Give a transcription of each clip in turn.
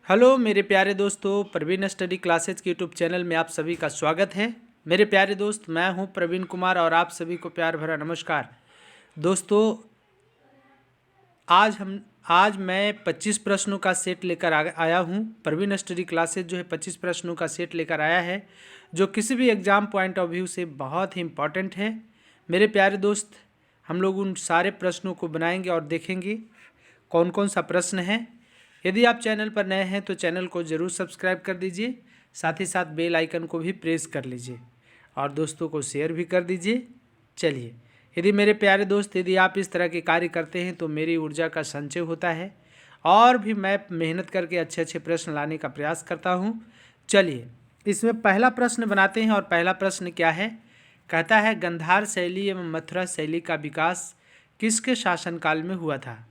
Hello मेरे प्यारे दोस्तों, प्रवीण स्टडी क्लासेज के यूट्यूब चैनल में आप सभी का स्वागत है। मेरे प्यारे दोस्त, मैं हूं प्रवीण कुमार और आप सभी को प्यार भरा नमस्कार। दोस्तों, आज मैं 25 प्रश्नों का सेट लेकर आया हूं। प्रवीण स्टडी क्लासेज जो है 25 प्रश्नों का सेट लेकर आया है, जो किसी भी एग्ज़ाम पॉइंट ऑफ व्यू से बहुत ही इम्पॉर्टेंट है। मेरे प्यारे दोस्त, हम लोग उन सारे प्रश्नों को बनाएंगे और देखेंगे कौन कौन सा प्रश्न है। यदि आप चैनल पर नए हैं तो चैनल को ज़रूर सब्सक्राइब कर दीजिए, साथ ही साथ बेल आइकन को भी प्रेस कर लीजिए और दोस्तों को शेयर भी कर दीजिए। चलिए, यदि मेरे प्यारे दोस्त, यदि आप इस तरह के कार्य करते हैं तो मेरी ऊर्जा का संचय होता है और भी मैं मेहनत करके अच्छे अच्छे प्रश्न लाने का प्रयास करता हूँ। चलिए, इसमें पहला प्रश्न बनाते हैं और पहला प्रश्न क्या है, कहता है गंधार शैली एवं मथुरा शैली का विकास किसके शासनकाल में हुआ था?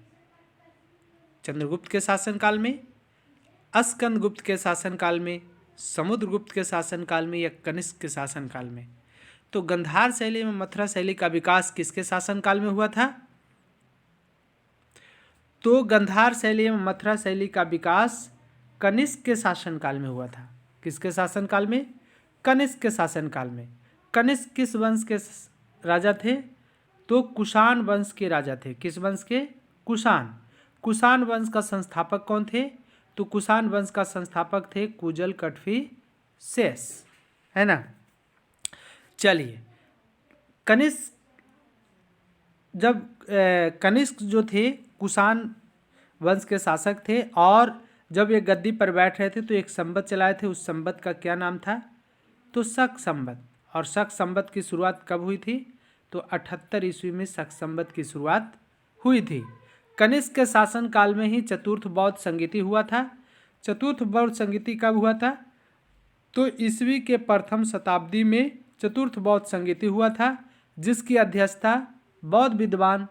चंद्रगुप्त के शासनकाल में, स्कंदगुप्त के शासनकाल में, समुद्रगुप्त के शासनकाल में या कनिष्क के शासनकाल में? तो गंधार शैली में मथुरा शैली का विकास किसके शासनकाल में हुआ था? तो गंधार शैली में मथुरा शैली का विकास कनिष्क के शासनकाल में हुआ था। किसके शासनकाल में? कनिष्क के शासनकाल में। कनिष्क किस वंश के राजा थे? तो कुषाण वंश के राजा थे। किस वंश के? कुषाण। कुषाण वंश का संस्थापक कौन थे? तो कुषाण वंश का संस्थापक थे कुजल कटफी शेष, है ना। चलिए, कनिष्क कनिष्क जो थे कुषाण वंश के शासक थे और जब ये गद्दी पर बैठ रहे थे तो एक संवत चलाए थे। उस संवत का क्या नाम था? तो शक संवत। और शक संवत की शुरुआत कब हुई थी? तो 78 ईस्वी में शक संवत की शुरुआत हुई थी। कनिष्क के शासन काल में ही चतुर्थ बौद्ध संगीति हुआ था। चतुर्थ बौद्ध संगीति कब हुआ था? तो ईस्वी के प्रथम शताब्दी में चतुर्थ बौद्ध संगीति हुआ था, जिसकी अध्यक्षता बौद्ध विद्वान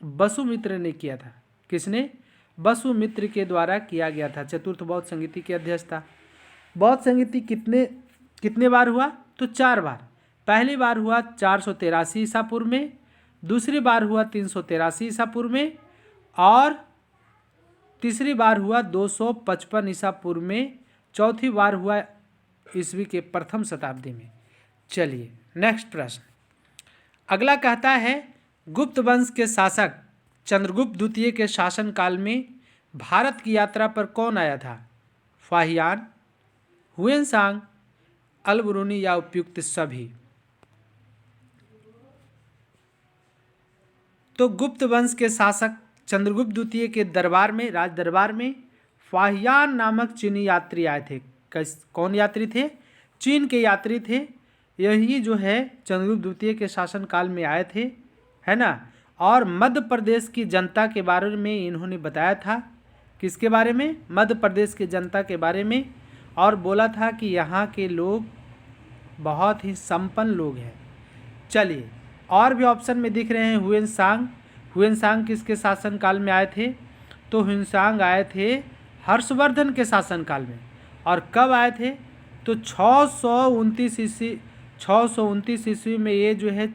वसुमित्र ने किया था। किसने? वसुमित्र के द्वारा किया गया था चतुर्थ बौद्ध संगीति की अध्यक्षता। बौद्ध संगीति कितने बार हुआ? तो 4 बार। पहली बार हुआ 483 ईसा पूर्व में, दूसरी बार हुआ 383 ईसा पूर्व में और तीसरी बार हुआ 255 ईसा पूर्व में, चौथी बार हुआ ईस्वी के प्रथम शताब्दी में। चलिए, नेक्स्ट प्रश्न अगला कहता है गुप्त वंश के शासक चंद्रगुप्त द्वितीय के शासनकाल में भारत की यात्रा पर कौन आया था? फाहियान, हुएनसांग, अलबरूनी या उपयुक्त सभी? तो गुप्त वंश के शासक चंद्रगुप्त द्वितीय के दरबार में, राज दरबार में फाहियान नामक चीनी यात्री आए थे। कौन यात्री थे? चीन के यात्री थे। यही जो है चंद्रगुप्त द्वितीय के शासनकाल में आए थे, है ना। और मध्य प्रदेश की जनता के बारे में इन्होंने बताया था। किसके बारे में? मध्य प्रदेश की जनता के बारे में। और बोला था कि यहाँ के लोग बहुत ही संपन्न लोग हैं। चलिए, और भी ऑप्शन में दिख रहे हैं हुएनसांग। हुएनसांग किसके शासनकाल में आए थे? तो हुएनसांग आए थे हर्षवर्धन के शासनकाल में। और कब आए थे? तो 629 ईस्वी में ये जो है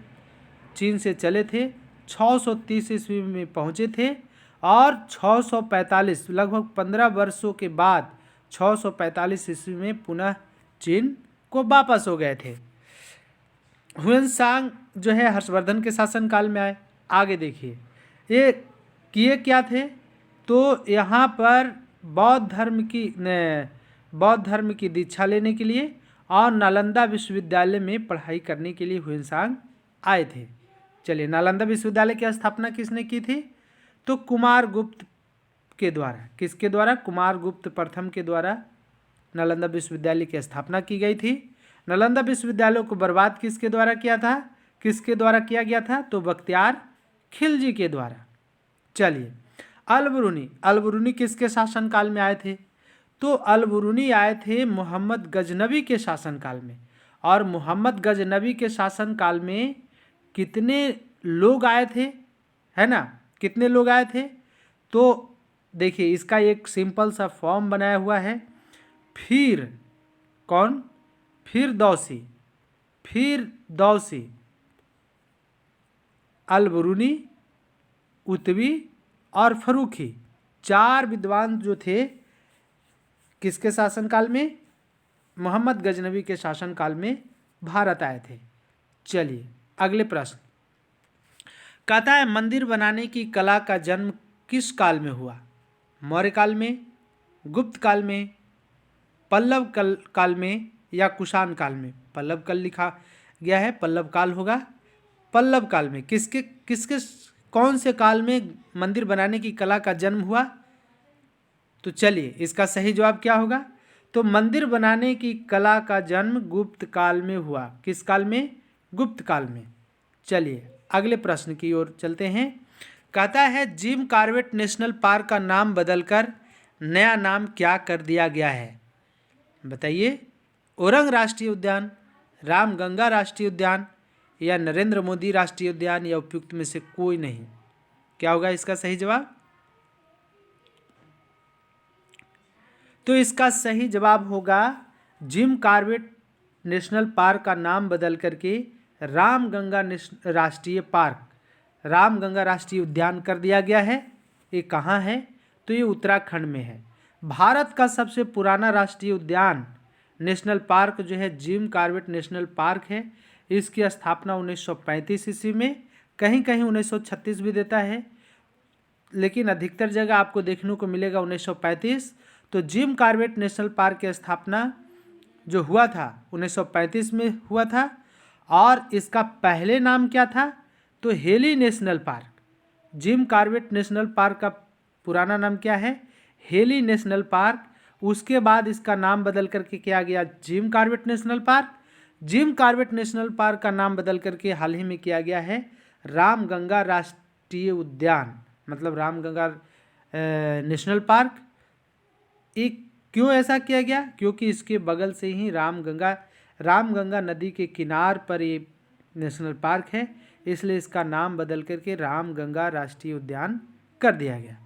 चीन से चले थे। 630 ईस्वी में पहुँचे थे और 645 लगभग 15 वर्षों के बाद 645 ईस्वी में पुनः चीन को वापस हो गए थे। हुएनसांग जो है हर्षवर्धन के शासनकाल में आए। आगे देखिए, ये किए क्या थे? तो यहाँ पर बौद्ध धर्म की दीक्षा लेने के लिए और नालंदा विश्वविद्यालय में पढ़ाई करने के लिए हुएनसांग आए थे। चलिए, नालंदा विश्वविद्यालय की स्थापना किसने की थी? तो कुमारगुप्त के द्वारा। किसके द्वारा? कुमारगुप्त प्रथम के द्वारा नालंदा विश्वविद्यालय की स्थापना की गई थी। नालंदा विश्वविद्यालय को बर्बाद किसके द्वारा किया था? किसके द्वारा किया गया था? तो बख्तियार खिलजी के द्वारा। चलिए, अलबरूनी किसके शासनकाल में आए थे? तो अलबरूनी आए थे मोहम्मद गजनबी के शासनकाल में। और मोहम्मद गजनबी के शासनकाल में कितने लोग आए थे, है ना? कितने लोग आए थे? तो देखिए, इसका एक सिंपल सा फॉर्म बनाया हुआ है। फिरदौसी, अलबरूनी, उतवी और फरूखी, 4 विद्वान जो थे किसके शासनकाल में? मोहम्मद गजनवी के शासनकाल में भारत आए थे। चलिए अगले प्रश्न, कहता है मंदिर बनाने की कला का जन्म किस काल में हुआ? मौर्य काल में, गुप्त काल में, पल्लव काल में या कुषाण काल में? पल्लव काल लिखा गया है, पल्लव काल होगा। पल्लव काल में किसके किसके कौन से काल में मंदिर बनाने की कला का जन्म हुआ? तो चलिए इसका सही जवाब क्या होगा? तो मंदिर बनाने की कला का जन्म गुप्त काल में हुआ। किस काल में? गुप्त काल में। चलिए अगले प्रश्न की ओर चलते हैं। कहता है जिम कॉर्बेट नेशनल पार्क का नाम बदलकर नया नाम क्या कर दिया गया है? बताइए। ओरंग राष्ट्रीय उद्यान, रामगंगा राष्ट्रीय उद्यान या नरेंद्र मोदी राष्ट्रीय उद्यान या उपयुक्त में से कोई नहीं? क्या होगा इसका सही जवाब? तो इसका सही जवाब होगा जिम कॉर्बेट नेशनल पार्क का नाम बदल करके रामगंगा राष्ट्रीय पार्क, रामगंगा राष्ट्रीय उद्यान कर दिया गया है। ये कहाँ है? तो ये उत्तराखंड में है। भारत का सबसे पुराना राष्ट्रीय उद्यान नेशनल पार्क जो है जिम कॉर्बेट नेशनल पार्क है। इसकी स्थापना 1935 ईस्वी में, कहीं कहीं 1936 भी देता है, लेकिन अधिकतर जगह आपको देखने को मिलेगा 1935। तो जिम कॉर्बेट नेशनल पार्क की स्थापना जो हुआ था 1935 में हुआ था। और इसका पहले नाम क्या था? तो heli national park. Jim Corbett national park का पुराना नाम क्या है? Heli national park. उसके बाद इसका नाम बदल करके क्या गया? Jim Corbett national park. Jim Corbett national park का नाम बदल करके हाल ही में किया गया है रामगंगा राष्ट्रीय उद्यान, मतलब रामगंगा नेशनल पार्क। एक क्यों ऐसा किया गया? क्योंकि इसके बगल से ही रामगंगा नदी के किनार पर ये नेशनल पार्क है, इसलिए इसका नाम बदल करके रामगंगा राष्ट्रीय उद्यान कर दिया गया।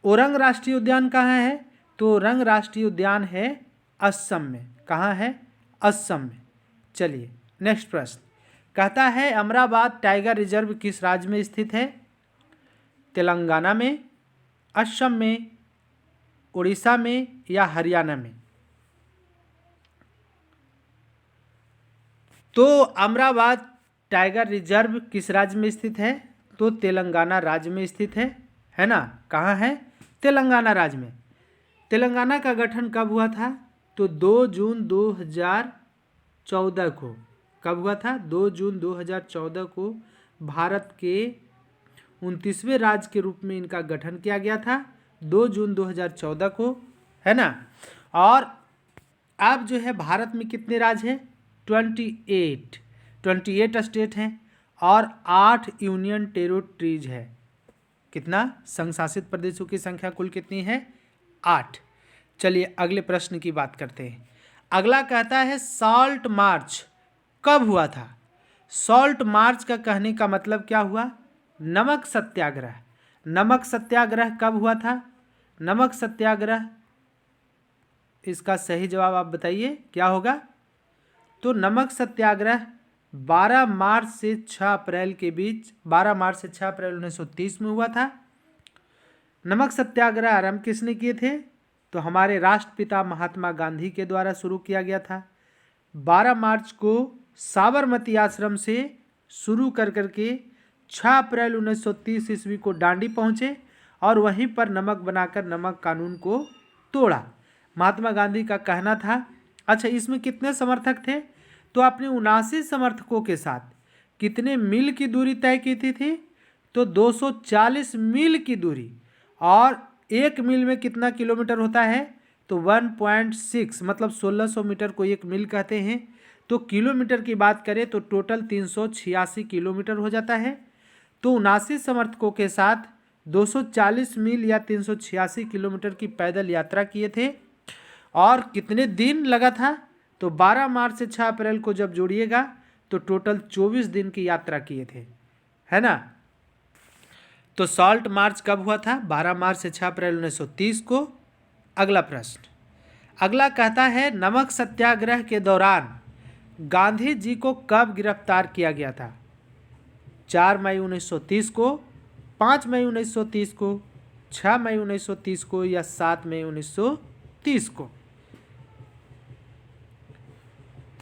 ओरंग राष्ट्रीय उद्यान कहाँ है? तो ओरंग राष्ट्रीय उद्यान है असम में। कहाँ है? असम में। चलिए नेक्स्ट प्रश्न, कहता है अमराबाद टाइगर रिजर्व किस राज्य में स्थित है? तेलंगाना में, असम में, उड़ीसा में या हरियाणा में? तो अमराबाद टाइगर रिजर्व किस राज्य में स्थित है? तो तेलंगाना राज्य में स्थित है ना? कहाँ है? तेलंगाना राज्य में। तेलंगाना का गठन कब हुआ था? तो 2 जून 2014 को। कब हुआ था? 2 जून 2014 को भारत के 29वें राज्य के रूप में इनका गठन किया गया था, 2 जून 2014 को, है ना? और अब जो है भारत में कितने राज्य हैं? 28 स्टेट हैं और 8 यूनियन टेरिटरीज है। कितना? संघ शासित प्रदेशों की संख्या कुल कितनी है? 8। चलिए अगले प्रश्न की बात करते हैं। अगला कहता है सॉल्ट मार्च कब हुआ था? सॉल्ट मार्च का कहने का मतलब क्या हुआ? नमक सत्याग्रह। नमक सत्याग्रह कब हुआ था? नमक सत्याग्रह, इसका सही जवाब आप बताइए क्या होगा? तो नमक सत्याग्रह 12 मार्च से 6 अप्रैल के बीच, 12 मार्च से 6 अप्रैल 1930 में हुआ था। नमक सत्याग्रह आरंभ किसने किए थे? तो हमारे राष्ट्रपिता महात्मा गांधी के द्वारा शुरू किया गया था। 12 मार्च को साबरमती आश्रम से शुरू कर करके 6 अप्रैल 1930 ईस्वी को दांडी पहुँचे और वहीं पर नमक बनाकर नमक कानून को तोड़ा। महात्मा गांधी का कहना था। अच्छा, इसमें कितने समर्थक थे? तो अपने 79 समर्थकों के साथ कितने मील की दूरी तय की थी? तो 240 मील की दूरी। और एक मील में कितना किलोमीटर होता है? तो 1.6 मतलब 1600 मीटर को एक मील कहते हैं। तो किलोमीटर की बात करें तो टोटल 386 किलोमीटर हो जाता है। तो 79 समर्थकों के साथ 240 मील या 386 किलोमीटर की पैदल यात्रा किए थे। और कितने दिन लगा था? तो 12 मार्च से 6 अप्रैल को जब जोड़िएगा तो टोटल 24 दिन की यात्रा किए थे, है ना? तो सॉल्ट मार्च कब हुआ था? 12 मार्च से 6 अप्रैल 1930 को। अगला प्रश्न, अगला कहता है नमक सत्याग्रह के दौरान गांधी जी को कब गिरफ्तार किया गया था? 4 मई 1930 को, 5 मई 1930 को, 6 मई 1930 को या 7 मई 1930 1930 को।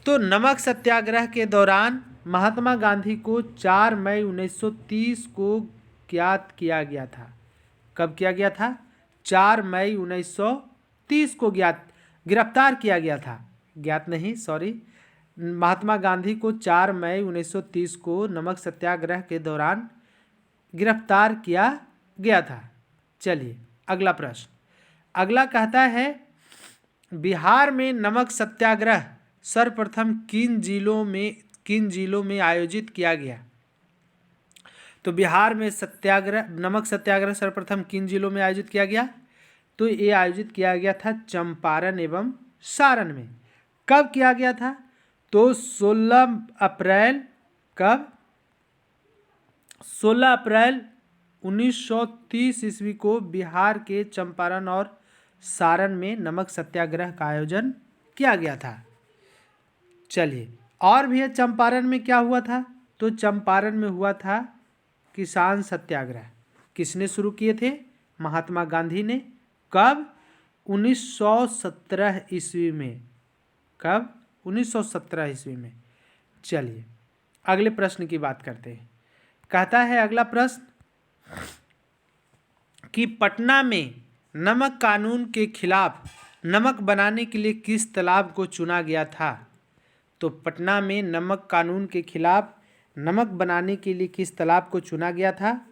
तो नमक सत्याग्रह के दौरान महात्मा गांधी को 4 मई 1930 को ज्ञात किया गया था। कब किया गया था? 4 मई 1930 को गिरफ्तार किया गया था। ज्ञात नहीं, सॉरी, महात्मा गांधी को 4 मई 1930 को नमक सत्याग्रह के दौरान गिरफ्तार किया गया था। चलिए अगला प्रश्न। अगला कहता है बिहार में नमक सत्याग्रह सर्वप्रथम किन जिलों में आयोजित किया गया? तो बिहार में नमक सत्याग्रह सर्वप्रथम किन जिलों में आयोजित किया गया? तो ये आयोजित किया गया था चंपारण एवं सारण में। कब किया गया था? तो 16 अप्रैल 1930 ईस्वी को बिहार के चंपारण और सारण में नमक सत्याग्रह का आयोजन किया गया था। चलिए, और भी चंपारण में क्या हुआ था? तो चंपारण में हुआ था किसान सत्याग्रह। किसने शुरू किए थे? महात्मा गांधी ने। कब? 1917 ईस्वी में। कब? 1917 ईस्वी में। चलिए अगले प्रश्न की बात करते हैं। कहता है अगला प्रश्न कि पटना में नमक कानून के खिलाफ नमक बनाने के लिए किस तालाब को चुना गया था? तो पटना में नमक कानून के खिलाफ नमक बनाने के लिए किस तालाब को चुना गया था?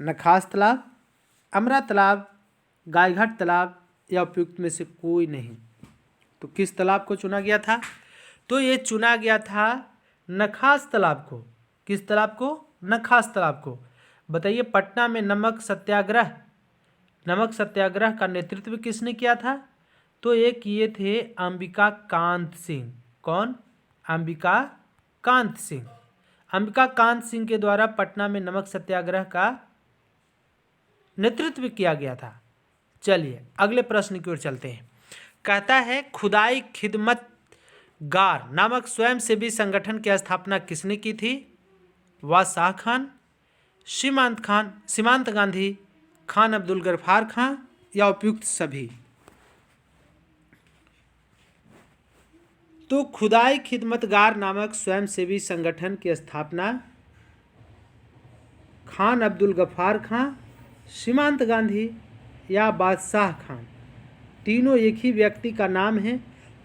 नखास तालाब, अमरा तालाब, गायघाट तालाब या उपयुक्त में से कोई नहीं। तो किस तालाब को चुना गया था? तो ये चुना गया था नखास तालाब को। किस तालाब को? नखास तालाब को। बताइए पटना में नमक सत्याग्रह का नेतृत्व किसने किया था? तो ये किए थे अंबिका कांत सिंह। कौन? अंबिका कांत सिंह। अंबिका कांत सिंह के द्वारा पटना में नमक सत्याग्रह का नेतृत्व किया गया था। चलिए अगले प्रश्न की ओर चलते हैं। कहता है खुदाई खिदमतगार नामक स्वयंसेवी संगठन की स्थापना किसने की थी? वादशाह खान, सीमांत गांधी, खान अब्दुल गफ्फार खां या उपयुक्त सभी? तो खुदाई खिदमतगार नामक स्वयंसेवी संगठन की स्थापना खान अब्दुल गफ्फार खां, सीमांत गांधी या बादशाह खान, तीनों एक ही व्यक्ति का नाम है।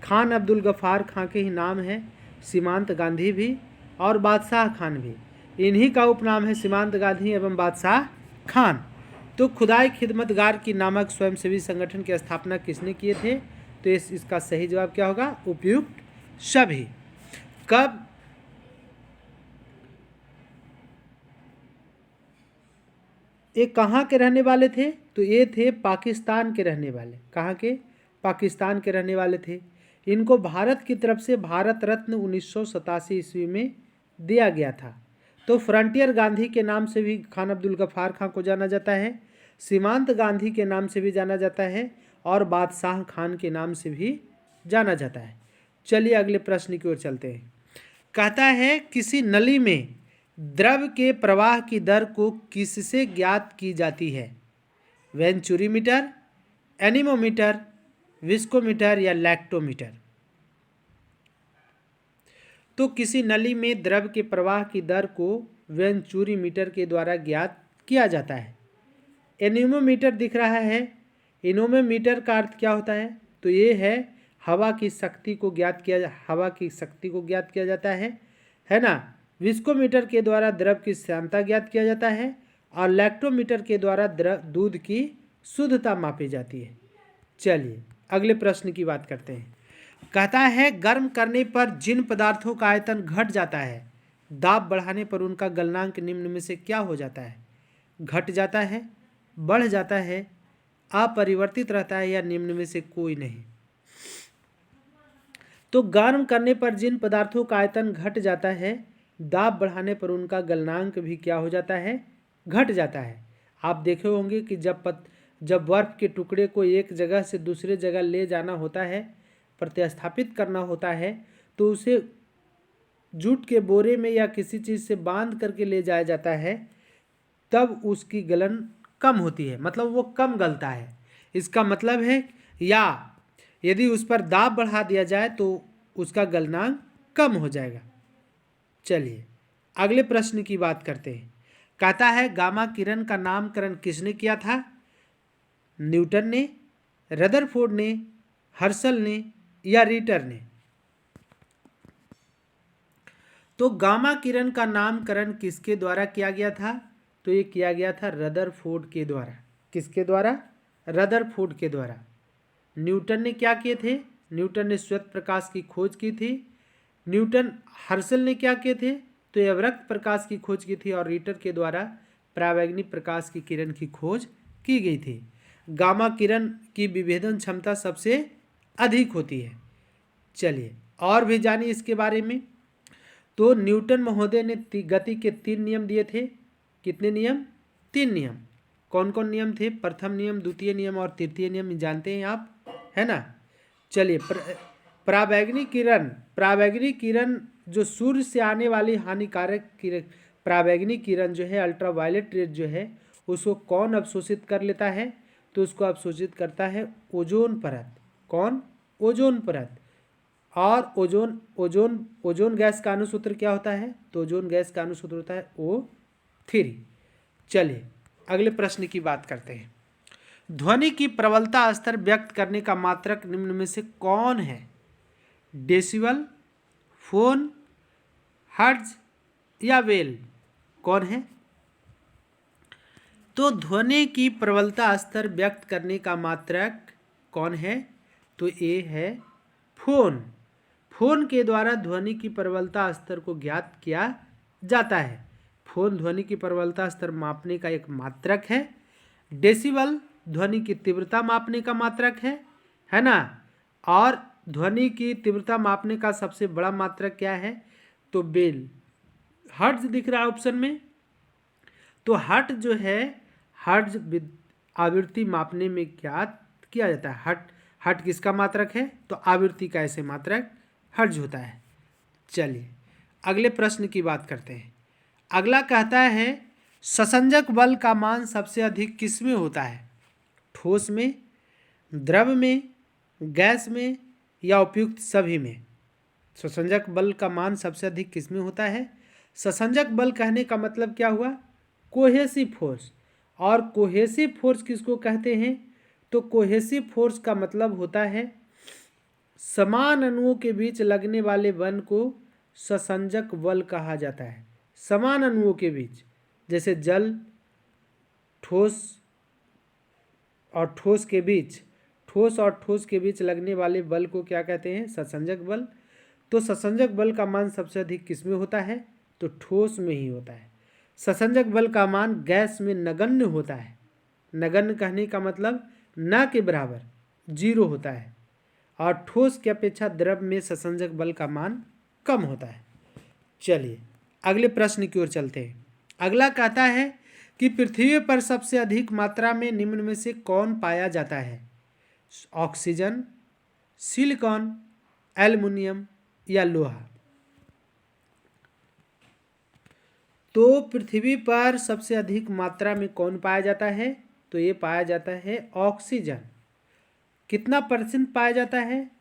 खान अब्दुल गफ्फार खां के ही नाम है, सीमांत गांधी भी और बादशाह खान भी। इन्हीं का उपनाम है सीमांत गांधी एवं बादशाह खान। तो खुदाई खिदमतगार की नामक स्वयंसेवी संगठन की स्थापना किसने किए थे? तो इसका सही जवाब क्या होगा? उपयुक्त सभी। कब? ये कहाँ के रहने वाले थे? तो ये थे पाकिस्तान के रहने वाले। कहाँ के? पाकिस्तान के रहने वाले थे। इनको भारत की तरफ से भारत रत्न 1987 ईस्वी में दिया गया था। तो फ्रंटियर गांधी के नाम से भी खान अब्दुल गफ्फार खां को जाना जाता है, सीमांत गांधी के नाम से भी जाना जाता है और बादशाह खान के नाम से भी जाना जाता है। चलिए अगले प्रश्न की ओर चलते हैं। कहता है किसी नली में द्रव के प्रवाह की दर को किससे ज्ञात की जाती है? वेंचुरीमीटर, एनीमोमीटर, विस्कोमीटर या लैक्टोमीटर? तो किसी नली में द्रव के प्रवाह की दर को वेंचुरीमीटर के द्वारा ज्ञात किया जाता है। एनीमोमीटर दिख रहा है। एनीमोमीटर का अर्थ क्या होता है? तो ये है हवा की शक्ति को ज्ञात किया जाता है ना। विस्कोमीटर के द्वारा द्रव की श्यानता ज्ञात किया जाता है और लैक्टोमीटर के द्वारा दूध की शुद्धता मापी जाती है। चलिए अगले प्रश्न की बात करते हैं। कहता है गर्म करने पर जिन पदार्थों का आयतन घट जाता है, दाब बढ़ाने पर उनका गलनांक निम्न में से क्या हो जाता है? घट जाता है, बढ़ जाता है, अपरिवर्तित रहता है या निम्न में से कोई नहीं? तो गर्म करने पर जिन पदार्थों का आयतन घट जाता है, दाब बढ़ाने पर उनका गलनांक भी क्या हो जाता है? घट जाता है। आप देखे होंगे कि जब बर्फ़ के टुकड़े को एक जगह से दूसरे जगह ले जाना होता है, प्रतिस्थापित करना होता है, तो उसे जूट के बोरे में या किसी चीज़ से बांध करके ले जाया जाता है, तब उसकी गलन कम होती है, मतलब वो कम गलता है। इसका मतलब है या यदि उस पर दाब बढ़ा दिया जाए तो उसका गलनांक कम हो जाएगा। चलिए अगले प्रश्न की बात करते हैं। कहता है गामा किरण का नामकरण किसने किया था? न्यूटन ने, रदरफोर्ड ने, हर्शल ने या रीटर ने? तो गामा किरण का नामकरण किसके द्वारा किया गया था? तो ये किया गया था रदरफोर्ड के द्वारा। किसके द्वारा? रदरफोर्ड के द्वारा। न्यूटन ने क्या किए थे? न्यूटन ने श्वेत प्रकाश की खोज की थी। हर्शल ने क्या किए थे? तो ये अवरक्त प्रकाश की खोज की थी। और रीटर के द्वारा परावैंगनी प्रकाश की किरण की खोज की गई थी। गामा किरण की विभेदन क्षमता सबसे अधिक होती है। चलिए और भी जानिए इसके बारे में। तो न्यूटन महोदय ने गति के 3 नियम दिए थे। कितने नियम? 3 नियम। कौन कौन नियम थे? प्रथम नियम, द्वितीय नियम और तृतीय नियम जानते हैं आप, है ना। चलिए परावैंगनी किरण जो सूर्य से आने वाली हानिकारक किरण, परावैंगनी किरण जो है, अल्ट्रावायलेट रेज जो है, उसको कौन अवशोषित कर लेता है? तो उसको अवशोषित करता है ओजोन परत। कौन? ओजोन परत। और ओजोन गैस का अणुसूत्र क्या होता है? तो ओजोन गैस का अणुसूत्र होता है O3। चलिए अगले प्रश्न की बात करते हैं। ध्वनि की प्रबलता स्तर व्यक्त करने का मात्रक निम्न में से कौन है? डेसिबल, फोन, हर्ट्ज या वेल? कौन है? तो ध्वनि की प्रबलता स्तर व्यक्त करने का मात्रक कौन है? तो ये है फोन। फोन के द्वारा ध्वनि की प्रबलता स्तर को ज्ञात किया जाता है। फोन ध्वनि की प्रबलता स्तर मापने का एक मात्रक है। डेसिबल ध्वनि की तीव्रता मापने का मात्रक है ना। और ध्वनि की तीव्रता मापने का सबसे बड़ा मात्रक क्या है? तो बेल। हर्ट्ज दिख रहा है ऑप्शन में। तो हर्ट्ज जो है, हर्ट्ज आवृत्ति मापने में क्या किया जाता है? हर्ट्ज किसका मात्रक है? तो आवृत्ति का ऐसे मात्रक हर्ट्ज होता है। चलिए अगले प्रश्न की बात करते हैं। अगला कहता है ससंजक बल का मान सबसे अधिक किस में होता है? ठोस में, द्रव में, गैस में या उपयुक्त सभी में? ससंजक बल का मान सबसे अधिक किस में होता है? ससंजक बल कहने का मतलब क्या हुआ? Cohesive force. और कोहेसिव फोर्स किसको कहते हैं? तो कोहेसिव फोर्स का मतलब होता है समान अणुओं के बीच लगने वाले बल को ससंजक बल कहा जाता है। समान अणुओं के बीच, जैसे जल, ठोस और ठोस के बीच, ठोस और ठोस के बीच लगने वाले बल को क्या कहते हैं? ससंजक बल। तो ससंजक बल का मान सबसे अधिक किस में होता है? तो ठोस में ही होता है। ससंजक बल का मान गैस में नगण्य होता है। नगण्य कहने का मतलब न के बराबर, 0 होता है। और ठोस की अपेक्षा द्रव में ससंजक बल का मान कम होता है। चलिए अगले प्रश्न की ओर चलते हैं। अगला कहता है कि पृथ्वी पर सबसे अधिक मात्रा में निम्न में से कौन पाया जाता है? ऑक्सीजन, सिलिकॉन, एल्युमिनियम या लोहा? तो पृथ्वी पर सबसे अधिक मात्रा में कौन पाया जाता है? तो ये पाया जाता है ऑक्सीजन। कितना परसेंट पाया जाता है?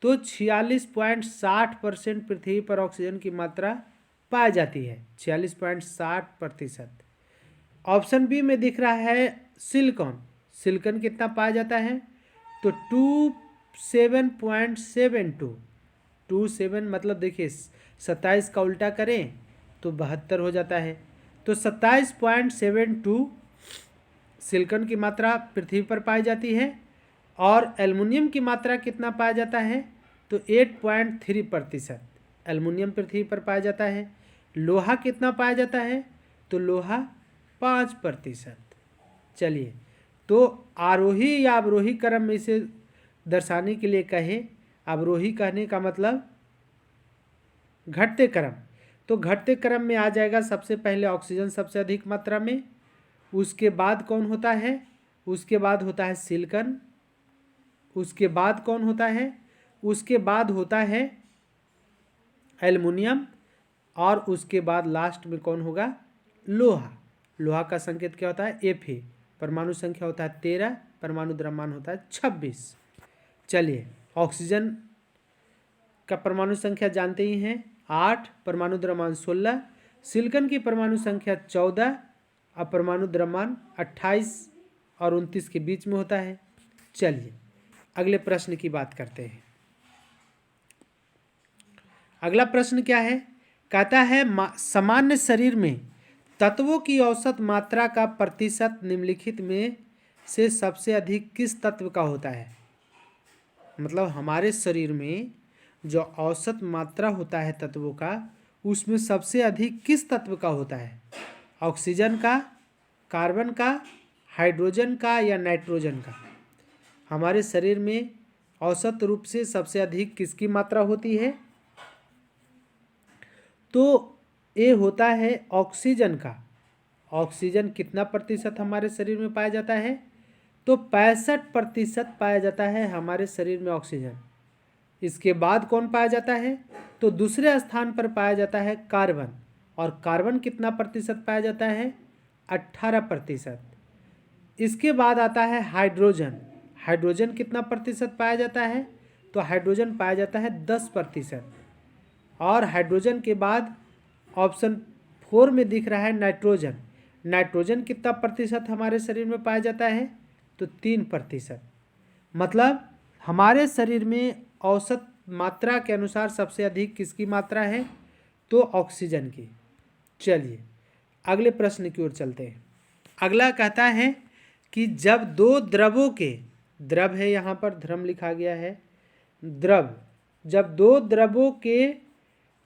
तो 46.60% पृथ्वी पर ऑक्सीजन की मात्रा पाई जाती है। 46.60%। ऑप्शन बी में दिख रहा है सिलिकॉन। सिलिकॉन कितना पाया जाता है? तो 27.72। 27 मतलब देखिए 27 का उल्टा करें तो 72 हो जाता है। तो 27.72 सिलिकॉन की मात्रा पृथ्वी पर पाई जाती है। और एल्युमिनियम की मात्रा कितना पाया जाता है? तो 8.3% एल्युमिनियम पृथ्वी पर पाया जाता है। लोहा कितना पाया जाता है? तो लोहा 5%। चलिए तो आरोही या अवरोही क्रम में इसे दर्शाने के लिए कहें, अवरोही कहने का मतलब घटते क्रम। तो घटते क्रम में आ जाएगा सबसे पहले ऑक्सीजन सबसे अधिक मात्रा में, उसके बाद कौन होता है? उसके बाद होता है सिलिकॉन। उसके बाद कौन होता है? उसके बाद होता है एल्युमिनियम। और उसके बाद लास्ट में कौन होगा? लोहा। लोहा का संकेत क्या होता है? Fe। परमाणु संख्या होता है 13, परमाणु द्रव्यमान होता है 26। चलिए ऑक्सीजन का परमाणु संख्या जानते ही हैं 8, परमाणु द्रव्यमान 16, सिलिकॉन की परमाणु संख्या 14 और परमाणु द्रव्यमान 28 और 29 के बीच में होता है। चलिए अगले प्रश्न की बात करते हैं। अगला प्रश्न क्या है? कहता है सामान्य शरीर में तत्वों की औसत मात्रा का प्रतिशत निम्नलिखित में से सबसे अधिक किस तत्व का होता है? मतलब हमारे शरीर में जो औसत मात्रा होता है तत्वों का, उसमें सबसे अधिक किस तत्व का होता है? ऑक्सीजन का, कार्बन का, हाइड्रोजन का या नाइट्रोजन का? हमारे शरीर में औसत रूप से सबसे अधिक किसकी मात्रा होती है? तो ये होता है ऑक्सीजन का। ऑक्सीजन कितना प्रतिशत हमारे शरीर में पाया जाता है? तो 65% पाया जाता है हमारे शरीर में ऑक्सीजन। इसके बाद कौन पाया जाता है? तो दूसरे स्थान पर पाया जाता है कार्बन। और कार्बन कितना प्रतिशत पाया जाता है? 18%। इसके बाद आता है हाइड्रोजन। हाइड्रोजन कितना प्रतिशत पाया जाता है? तो हाइड्रोजन पाया जाता है 10%। और हाइड्रोजन के बाद ऑप्शन 4 में दिख रहा है नाइट्रोजन। नाइट्रोजन कितना प्रतिशत हमारे शरीर में पाया जाता है? तो 3%। मतलब हमारे शरीर में औसत मात्रा के अनुसार सबसे अधिक किसकी मात्रा है? तो ऑक्सीजन की। चलिए अगले प्रश्न की ओर चलते हैं। अगला कहता है कि जब दो द्रवों के, द्रव है यहाँ पर, ध्रम लिखा गया है, द्रव, जब दो द्रवों के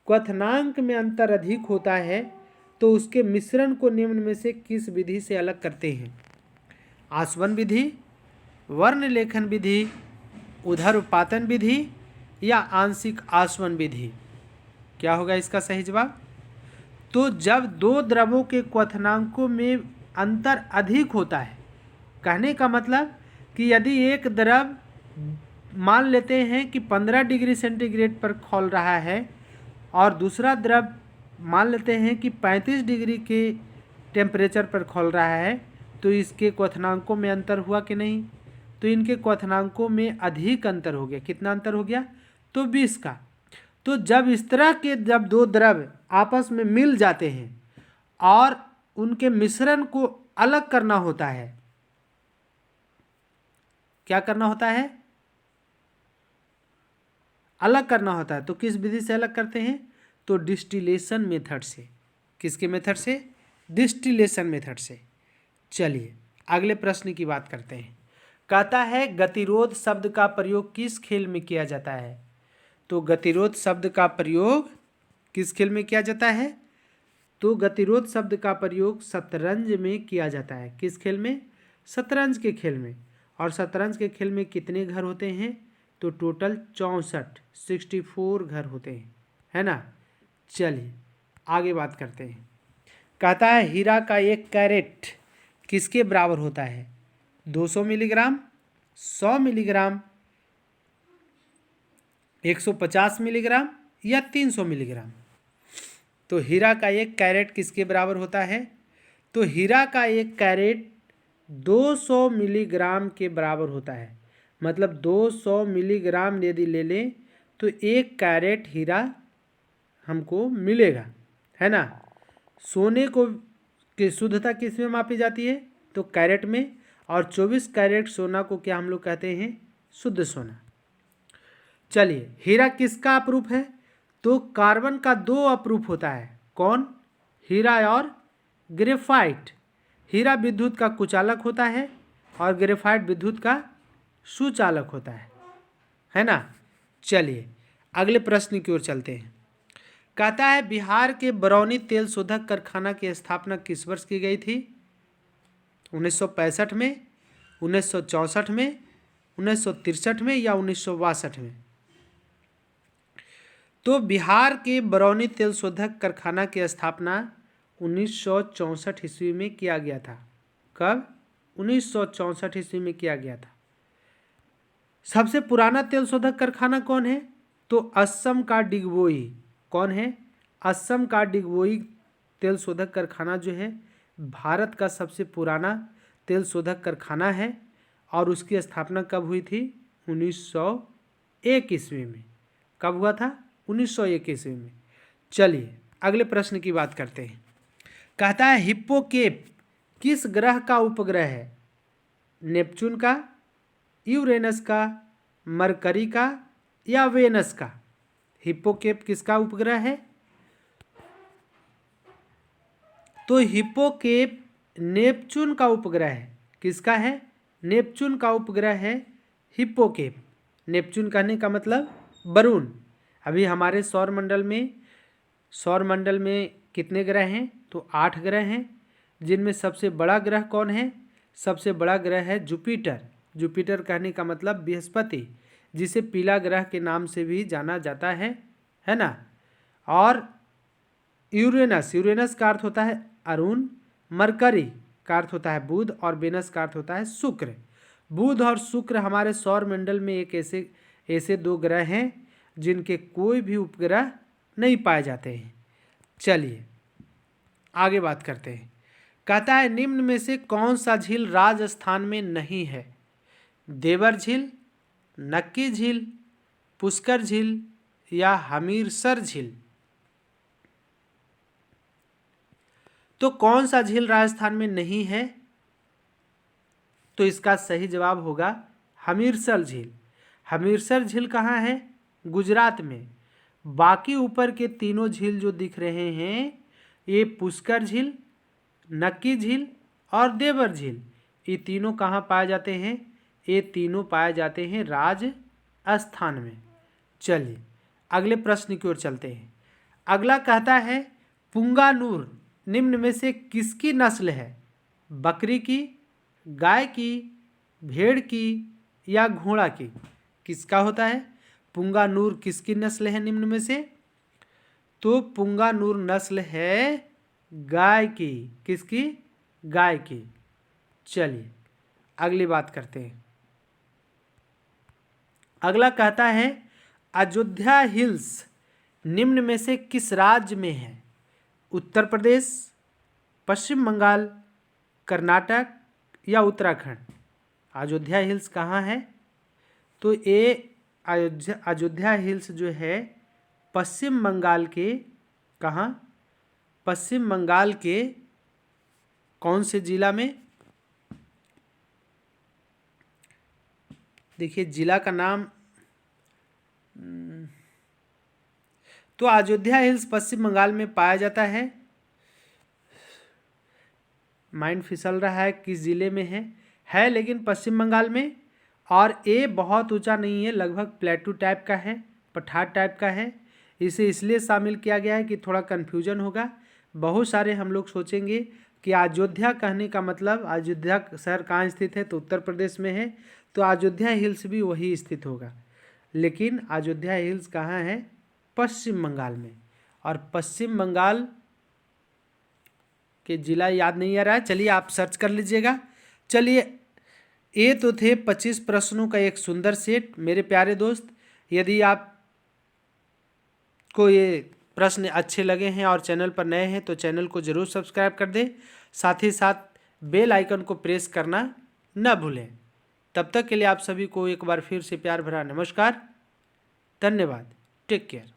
क्वथनांक में अंतर अधिक होता है तो उसके मिश्रण को निम्न में से किस विधि से अलग करते हैं? आसवन विधि, वर्ण लेखन विधि, उदर विधि या आंशिक आसवन विधि? क्या होगा इसका सही जवाब? तो जब दो द्रवों के क्वथनांकों में अंतर अधिक होता है, कहने का मतलब कि यदि एक द्रव मान लेते हैं कि 15 डिग्री सेंटीग्रेड पर खौल रहा है और दूसरा द्रव मान लेते हैं कि 35 डिग्री के टेम्परेचर पर खौल रहा है, तो इसके क्वथनांकों में अंतर हुआ कि नहीं? तो इनके क्वथनांकों में अधिक अंतर हो गया। कितना अंतर हो गया? तो 20 का। तो जब इस तरह के जब दो द्रव आपस में मिल जाते हैं और उनके मिश्रण को अलग करना होता है, क्या करना होता है? अलग करना होता है। तो किस विधि से अलग करते हैं? तो डिस्टिलेशन मेथड से। किसके मेथड से? डिस्टिलेशन मेथड से। चलिए अगले प्रश्न की बात करते हैं। कहता है गतिरोध शब्द का प्रयोग किस खेल में किया जाता है? तो गतिरोध शब्द का प्रयोग किस खेल में किया जाता है? तो गतिरोध शब्द का प्रयोग शतरंज में किया जाता है। किस खेल में? शतरंज के खेल में। और शतरंज के खेल में कितने घर होते हैं? तो टोटल 64 घर होते हैं, है ना। चलिए आगे बात करते हैं। कहता है हीरा का 1 कैरेट किसके बराबर होता है? 200 मिलीग्राम, 100 मिलीग्राम, 150 मिलीग्राम या 300 मिलीग्राम? तो हीरा का 1 कैरेट किसके बराबर होता है? तो हीरा का 1 कैरेट 200 मिलीग्राम के बराबर होता है। मतलब 200 मिलीग्राम यदि ले लें तो 1 कैरेट हीरा हमको मिलेगा, है ना। सोने को की शुद्धता किस में मापी जाती है? तो कैरेट में। और 24 कैरेट सोना को क्या हम लोग कहते हैं? शुद्ध सोना। चलिए हीरा किसका अपरूप है? तो कार्बन का 2 अपरूप होता है। कौन? हीरा और ग्रेफाइट। हीरा विद्युत का कुचालक होता है और ग्रेफाइट विद्युत का सुचालक होता है ना। चलिए अगले प्रश्न की ओर चलते हैं। कहता है बिहार के बरौनी तेल शोधक कारखाना की स्थापना किस वर्ष की गई थी? 1965 में, 1964 में, 1963 में या 1962 में? तो बिहार के बरौनी तेल शोधक कारखाना की स्थापना 1964 ईस्वी में किया गया था। कब? 1964 ईस्वी में किया गया था। सबसे पुराना तेल शोधक कारखाना कौन है? तो असम का डिगबोई। कौन है? असम का डिगबोई तेल शोधक कारखाना जो है भारत का सबसे पुराना तेल शोधक कारखाना है। और उसकी स्थापना कब हुई थी? 1901 ईस्वी में। कब हुआ था? 1901 ईस्वी में। चलिए अगले प्रश्न की बात करते हैं। कहता है हिप्पोकेप किस ग्रह का उपग्रह है? नेपच्यून का, यूरेनस का, मरकरी का या वेनस का? हिप्पोकेप किसका उपग्रह है? तो हिप्पोकेप नेपच्यून का उपग्रह है। किसका है? नेपच्यून का उपग्रह है हिप्पोकेप। नेपच्यून कहने का मतलब वरुण। अभी हमारे सौर मंडल में कितने ग्रह हैं? तो 8 ग्रह हैं, जिनमें सबसे बड़ा ग्रह कौन है? सबसे बड़ा ग्रह है जुपिटर। जुपिटर कहने का मतलब बृहस्पति, जिसे पीला ग्रह के नाम से भी जाना जाता है ना। और यूरेनस का अर्थ होता है अरुण, मरकरी का अर्थ होता है बुध और वेनस का अर्थ होता है शुक्र। बुध और शुक्र हमारे सौर मंडल में एक ऐसे 2 ग्रह हैं जिनके कोई भी उपग्रह नहीं पाए जाते हैं। चलिए आगे बात करते हैं। कहता है निम्न में से कौन सा झील राजस्थान में नहीं है? देवर झील, नक्की झील, पुष्कर झील या हमीरसर झील? तो कौन सा झील राजस्थान में नहीं है? तो इसका सही जवाब होगा हमीरसर झील। हमीरसर झील कहाँ है? गुजरात में। बाकी ऊपर के तीनों झील जो दिख रहे हैं, ये पुष्कर झील, नक्की झील और देवर झील, ये तीनों कहाँ पाए जाते हैं? ये तीनों पाए जाते हैं राजस्थान में। चलिए अगले प्रश्न की ओर चलते हैं। अगला कहता है पुंगानूर निम्न में से किसकी नस्ल है? बकरी की, गाय की, भेड़ की या घोड़ा की? किसका होता है? पुंगानूर किसकी नस्ल है निम्न में से? तो पुंगानूर नस्ल है गाय की। किसकी? गाय की। चलिए अगली बात करते हैं। अगला कहता है अयोध्या हिल्स निम्न में से किस राज्य में है? उत्तर प्रदेश, पश्चिम बंगाल, कर्नाटक या उत्तराखंड? अयोध्या हिल्स कहाँ है? तो ये अयोध्या हिल्स जो है पश्चिम बंगाल के, कहाँ? पश्चिम बंगाल के कौन से जिला में? देखिए जिला का नाम, तो अयोध्या हिल्स पश्चिम बंगाल में पाया जाता है। माइंड फिसल रहा है किस जिले में है लेकिन पश्चिम बंगाल में। और ये बहुत ऊंचा नहीं है, लगभग प्लेटू टाइप का है, पठार टाइप का है। इसे इसलिए शामिल किया गया है कि थोड़ा कन्फ्यूजन होगा। बहुत सारे हम लोग सोचेंगे कि अयोध्या कहने का मतलब अयोध्या शहर कहाँ स्थित है? तो उत्तर प्रदेश में है, तो अयोध्या हिल्स भी वही स्थित होगा। लेकिन अयोध्या हिल्स कहाँ है? पश्चिम बंगाल में। और पश्चिम बंगाल के जिला याद नहीं आ रहा है, चलिए आप सर्च कर लीजिएगा। चलिए ये तो थे 25 प्रश्नों का एक सुंदर सेट। मेरे प्यारे दोस्त, यदि आप को ये प्रश्न अच्छे लगे हैं और चैनल पर नए हैं तो चैनल को ज़रूर सब्सक्राइब कर दें। साथ ही साथ बेल आइकन को प्रेस करना न भूलें। तब तक के लिए आप सभी को एक बार फिर से प्यार भरा नमस्कार। धन्यवाद। Take care.